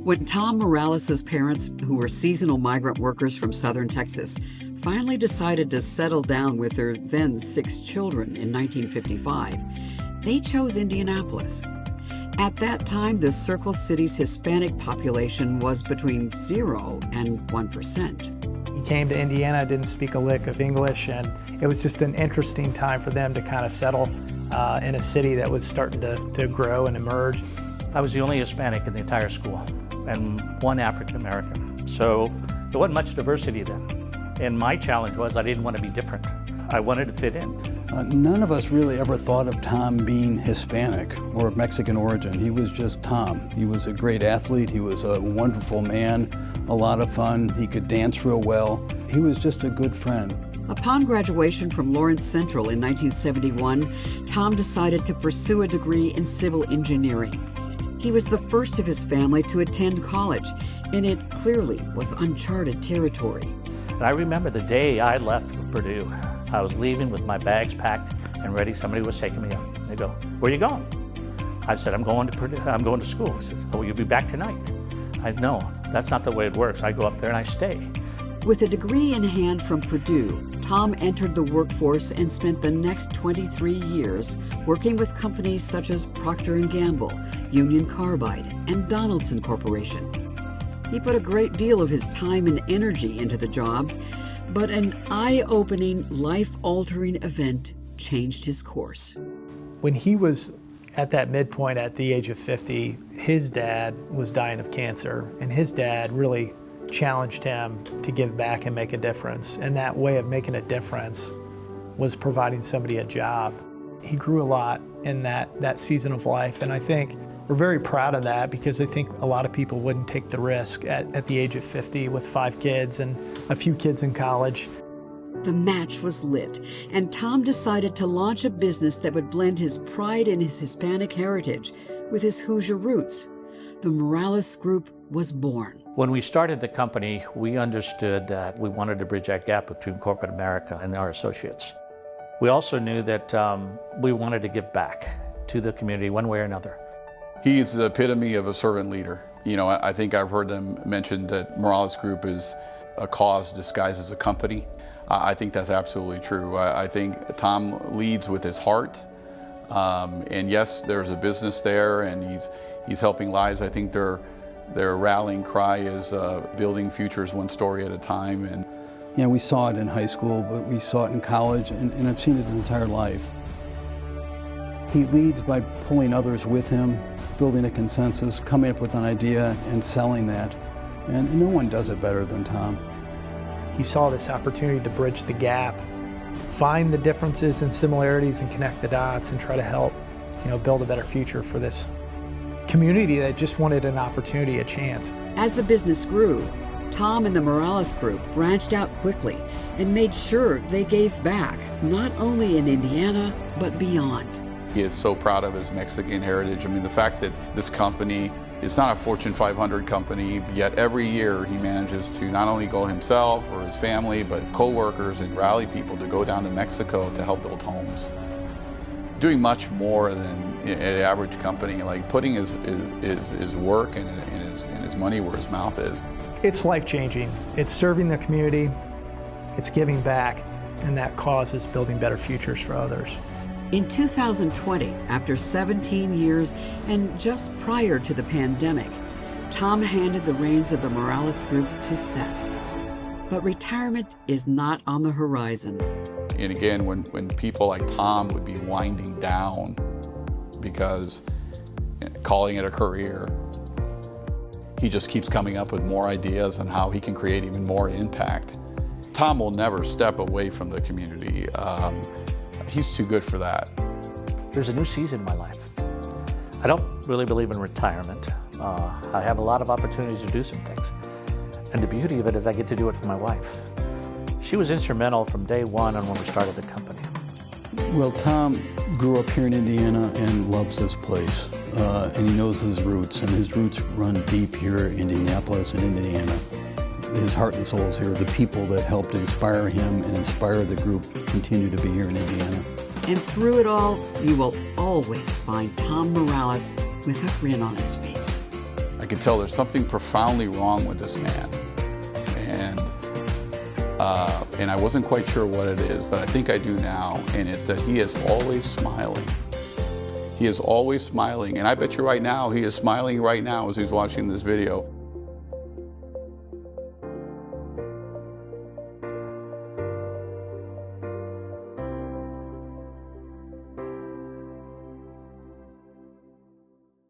When Tom Morales' parents, who were seasonal migrant workers from southern Texas, finally decided to settle down with their then 6 children in 1955, they chose Indianapolis. At that time, the Circle City's Hispanic population was between 0 and 1%. He came to Indiana, didn't speak a lick of English, and it was just an interesting time for them to kind of settle in a city that was starting to grow and emerge. I was the only Hispanic in the entire school and one African American. So there wasn't much diversity then. And my challenge was I didn't want to be different. I wanted to fit in. None of us really ever thought of Tom being Hispanic or of Mexican origin. He was just Tom. He was a great athlete. He was a wonderful man, a lot of fun. He could dance real well. He was just a good friend. Upon graduation from Lawrence Central in 1971, Tom decided to pursue a degree in civil engineering. He was the first of his family to attend college, and it clearly was uncharted territory. And I remember the day I left for Purdue. I was leaving with my bags packed and ready. Somebody was taking me up. They go, "Where are you going?" I said, "I'm going to Purdue. I'm going to school." He says, "Oh, you'll be back tonight." I know, that's not the way it works. I go up there and I stay. With a degree in hand from Purdue, Tom entered the workforce and spent the next 23 years working with companies such as Procter & Gamble, Union Carbide, and Donaldson Corporation. He put a great deal of his time and energy into the jobs, but an eye-opening, life-altering event changed his course. When he was at that midpoint at the age of 50, his dad was dying of cancer, and his dad really challenged him to give back and make a difference. And that way of making a difference was providing somebody a job. He grew a lot in that season of life, and I think we're very proud of that because I think a lot of people wouldn't take the risk at the age of 50 with 5 kids and a few kids in college. The match was lit, and Tom decided to launch a business that would blend his pride in his Hispanic heritage with his Hoosier roots. The Morales Group was born. When we started the company, we understood that we wanted to bridge that gap between corporate America and our associates. We also knew that we wanted to give back to the community one way or another. He's the epitome of a servant leader. You know, I think I've heard them mention that Morales Group is a cause disguised as a company. I think that's absolutely true. I think Tom leads with his heart. And yes, there's a business there and he's helping lives. I think their rallying cry is building futures one story at a time. And Yeah, we saw it in high school, but we saw it in college, and I've seen it his entire life. He leads by pulling others with him, building a consensus, coming up with an idea, and selling that. And no one does it better than Tom. He saw this opportunity to bridge the gap, find the differences and similarities and connect the dots and try to help, build a better future for this community that just wanted an opportunity, a chance. As the business grew, Tom and the Morales Group branched out quickly and made sure they gave back, not only in Indiana, but beyond. He is so proud of his Mexican heritage. I mean, the fact that this company is not a Fortune 500 company, yet every year he manages to not only go himself or his family, but co-workers and rally people to go down to Mexico to help build homes. Doing much more than an average company, like putting his work and his money where his mouth is. It's life-changing. It's serving the community, it's giving back, and that cause is building better futures for others. In 2020, after 17 years and just prior to the pandemic, Tom handed the reins of the Morales Group to Seth. But retirement is not on the horizon. And again, when people like Tom would be winding down because calling it a career, he just keeps coming up with more ideas on how he can create even more impact. Tom will never step away from the community. He's too good for that. There's a new season in my life. I don't really believe in retirement. I have a lot of opportunities to do some things. And the beauty of it is I get to do it with my wife. She was instrumental from day one on when we started the company. Well, Tom grew up here in Indiana and loves this place. And he knows his roots, and his roots run deep here in Indianapolis and Indiana. His heart and soul is here. The people that helped inspire him and inspire the group continue to be here in Indiana. And through it all, you will always find Tom Morales with a grin on his face. could tell there's something profoundly wrong with this man. And I wasn't quite sure what it is, but I think I do now, and it's that he is always smiling. He is always smiling, and I bet you right now, he is smiling right now as he's watching this video.